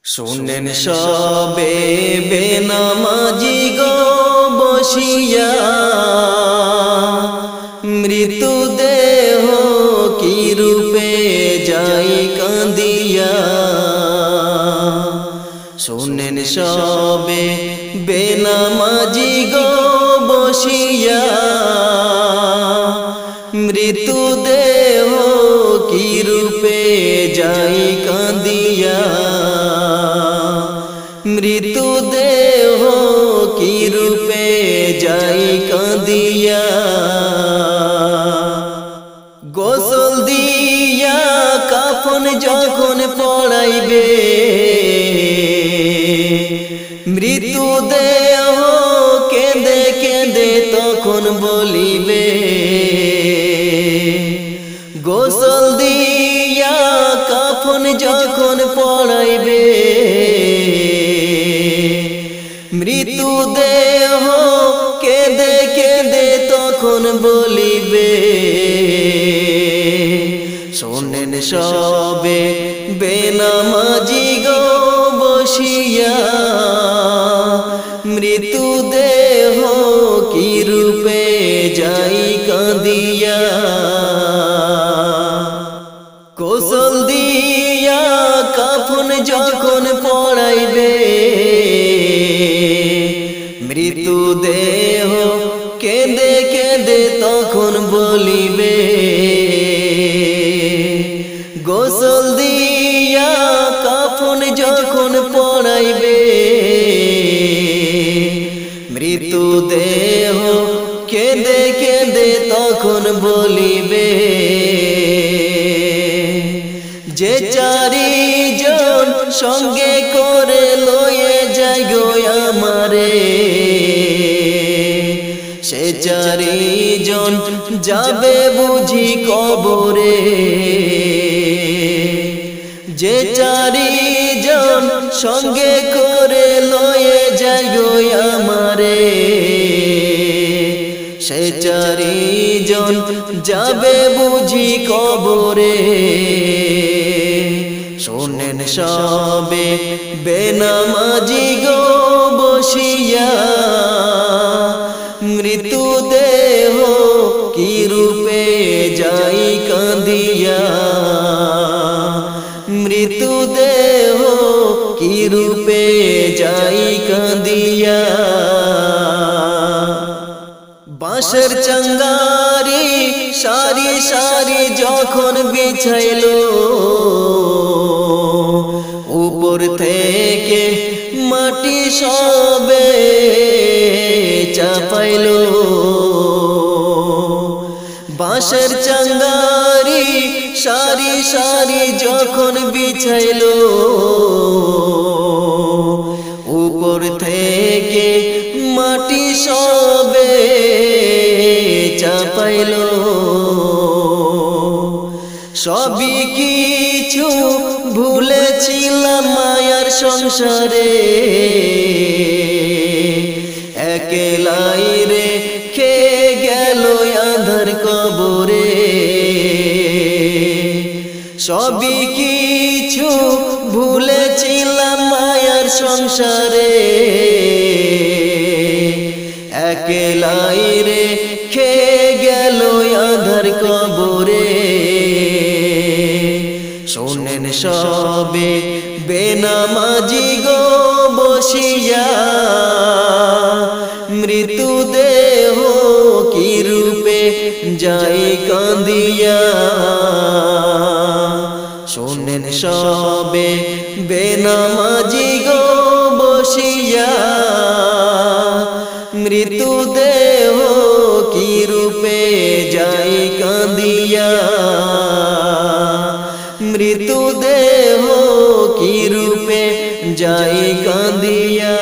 শুনেন সবে বেনামাজি গো বসিয়া, মৃত্যু দেহ কি রূপে যাই কাঁদিয়া। শুনেন সবে বেনামাজি গো বসিয়া, মৃত্যু দেহ কি রূপে যাই কাঁদিয়া। মৃত্যু দেহ কি রূপে যাই কাঁদিয়া। গোসল দিয়া কাফন যখন পড়াইবে, মৃত্যু দেহ কেঁদে কেঁদে তখন বলিবে। গোসল দিয়া কাফন যখন পড়াইবে, মৃত্যু দেহ কেঁদে কেঁদে তখন বলিবে। শোনেন সবে বেনামাজি গো বসিয়া, মৃত্যু দেহ কি রূপে যাই কাঁদিয়া। গোসল দিয়া কাফন যখন পড়াইবে, মৃত্যু দেহ কেঁদে কেঁদে তখন বলিবে। গোসল দিয়া কাফন যখন পড়াইবে, মৃত্যু দেহ কেঁদে কেঁদে তখন বলিবে। যে চারিজন সঙ্গে করে লয়ে যাই গো আমারে, সে চারিজন যাবে বুঝি কবরে। যে চারিজন সঙ্গে করে লয়ে যাই গো আমারে, সে চারিজন যাবে বুঝি কবরে। শোনেন সবে বেনামাজি গো বসিয়া, মৃত্যু দেহ কি রূপে যাই কাঁদিয়া। মৃত্যু দেহ কি রূপে যাই কাঁদিয়া। বাঁশের চাঙ্গারি সারি সারি যখন বিছাইলো, উপর থেকে মাটি সবে চাপাইলো। বাঁশের চাঙ্গারি সারি সারি যখন বিছাইলো, উপর থেকে মাটি সবে চাপাইলো। সবই কিছু ভুলেছিলাম মায়ার সংসারে, একলাই রে খেয়ে গেল আঁধার কবরে। সবই কিছু ভুলেছিলাম মায়ার সংসারে, একলাই রে খেয়ে গেল আঁধার কবরে। শোনেন সবে বেনামাজি গো বসিয়া, মৃত্যু দেহ কি রূপে যাই কাঁদিয়া। শোনেন সবে বেনামাজি গো বসিয়া, মৃত্যু দেহ কি রূপে যাই কাঁদিয়া। মৃত্যু দেহ কি রূপে যাই কাঁদিয়া।